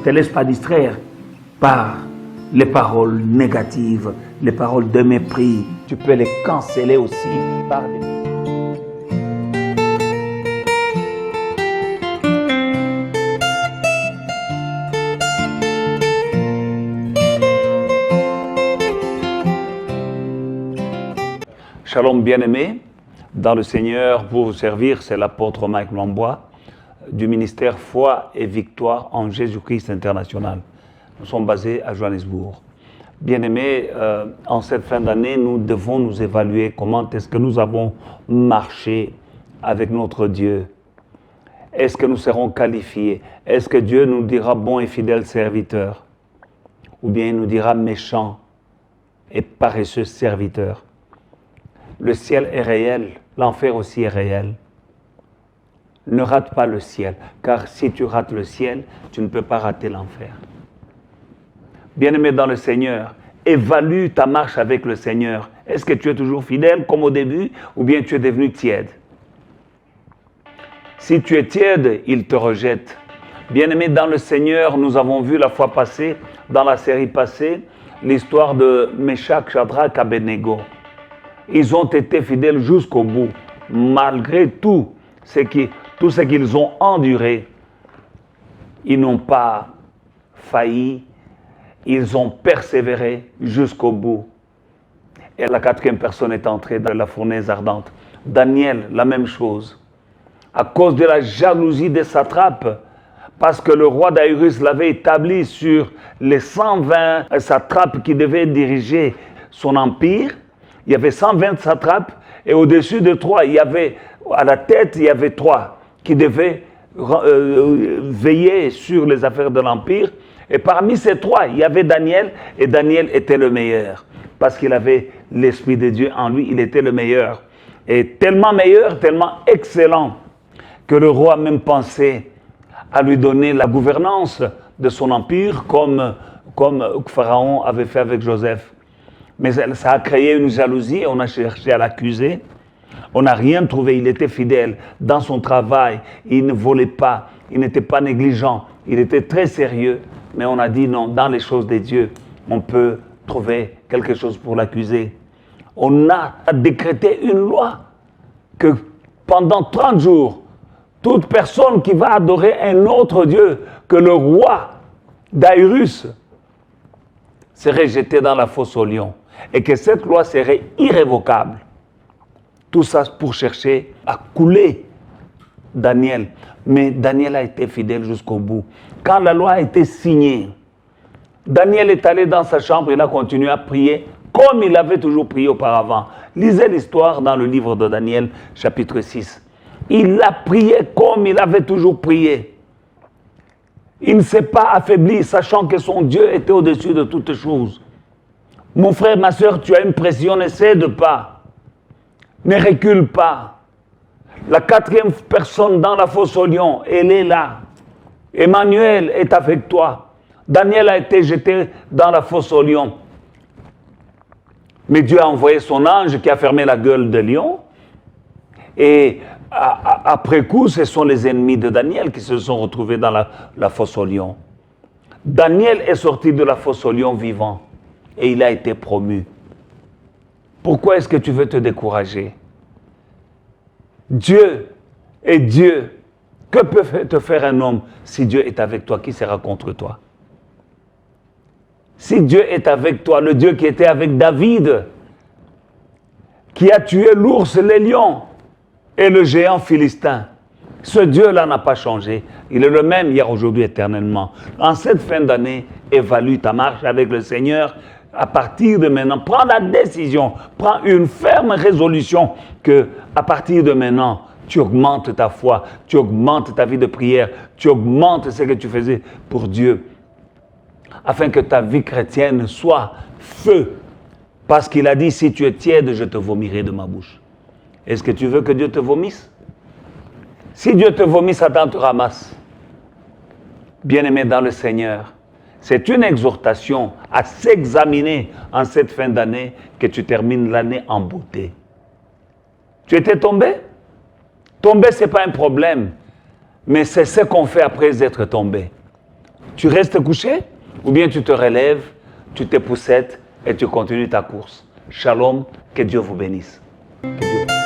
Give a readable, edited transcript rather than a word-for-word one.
te laisse pas distraire par les paroles négatives, les paroles de mépris. Tu peux les canceller aussi par des... Shalom bien-aimés, dans le Seigneur, pour vous servir, c'est l'apôtre Mike Lambois du ministère Foi et Victoire en Jésus-Christ International. Nous sommes basés à Johannesburg. Bien-aimés, en cette fin d'année, nous devons nous évaluer comment est-ce que nous avons marché avec notre Dieu. Est-ce que nous serons qualifiés? Est-ce que Dieu nous dira bon et fidèle serviteur? Ou bien il nous dira méchant et paresseux serviteur? Le ciel est réel, l'enfer aussi est réel. Ne rate pas le ciel, car si tu rates le ciel, tu ne peux pas rater l'enfer. Bien-aimé dans le Seigneur, évalue ta marche avec le Seigneur. Est-ce que tu es toujours fidèle comme au début, ou bien tu es devenu tiède? Si tu es tiède, il te rejette. Bien-aimé dans le Seigneur, nous avons vu la fois passée, dans la série passée, l'histoire de Meshach, Shadrach, Abednego. Ils ont été fidèles jusqu'au bout, malgré tout ce qu'ils ont enduré. Ils n'ont pas failli, ils ont persévéré jusqu'au bout. Et la quatrième personne est entrée dans la fournaise ardente. Daniel, la même chose. À cause de la jalousie des satrapes, parce que le roi Daïrus l'avait établi sur les 120 satrapes qui devaient diriger son empire. Il y avait 120 satrapes et au-dessus de 3, il y avait, à la tête, il y avait 3 qui devaient veiller sur les affaires de l'Empire. Et parmi ces 3, il y avait Daniel et Daniel était le meilleur parce qu'il avait l'Esprit de Dieu en lui, il était le meilleur. Et tellement meilleur, tellement excellent que le roi même pensait à lui donner la gouvernance de son empire comme Pharaon avait fait avec Joseph. Mais ça a créé une jalousie, on a cherché à l'accuser. On n'a rien trouvé, il était fidèle dans son travail, il ne volait pas, il n'était pas négligent, il était très sérieux. Mais on a dit non, dans les choses de Dieu, on peut trouver quelque chose pour l'accuser. On a décrété une loi que pendant 30 jours, toute personne qui va adorer un autre Dieu que le roi Daïrus serait jetée dans la fosse aux lions. Et que cette loi serait irrévocable. Tout ça pour chercher à couler Daniel. Mais Daniel a été fidèle jusqu'au bout. Quand la loi a été signée, Daniel est allé dans sa chambre, il a continué à prier comme il avait toujours prié auparavant. Lisez l'histoire dans le livre de Daniel, chapitre 6. Il a prié comme il avait toujours prié. Il ne s'est pas affaibli, sachant que son Dieu était au-dessus de toutes choses. Mon frère, ma soeur, tu as une pression, ne cède pas. Ne recule pas. La quatrième personne dans la fosse aux lions, elle est là. Emmanuel est avec toi. Daniel a été jeté dans la fosse aux lions. Mais Dieu a envoyé son ange qui a fermé la gueule des lions. Et après coup, ce sont les ennemis de Daniel qui se sont retrouvés dans la fosse aux lions. Daniel est sorti de la fosse aux lions vivant. Et il a été promu. Pourquoi est-ce que tu veux te décourager? Dieu est Dieu. Que peut te faire un homme si Dieu est avec toi? Qui sera contre toi? Si Dieu est avec toi, le Dieu qui était avec David, qui a tué l'ours, les lions et le géant philistin, ce Dieu-là n'a pas changé. Il est le même hier, aujourd'hui, éternellement. En cette fin d'année, évalue ta marche avec le Seigneur. À partir de maintenant, prends la décision, prends une ferme résolution que, à partir de maintenant, tu augmentes ta foi, tu augmentes ta vie de prière, tu augmentes ce que tu faisais pour Dieu, afin que ta vie chrétienne soit feu. Parce qu'il a dit, si tu es tiède, je te vomirai de ma bouche. Est-ce que tu veux que Dieu te vomisse? Si Dieu te vomit, Satan te ramasse. Bien-aimé dans le Seigneur, c'est une exhortation à s'examiner en cette fin d'année que tu termines l'année en beauté. Tu étais tombé? Tomber, ce n'est pas un problème, mais c'est ce qu'on fait après être tombé. Tu restes couché ou bien tu te relèves, tu te poussettes et tu continues ta course. Shalom, que Dieu vous bénisse. Que Dieu...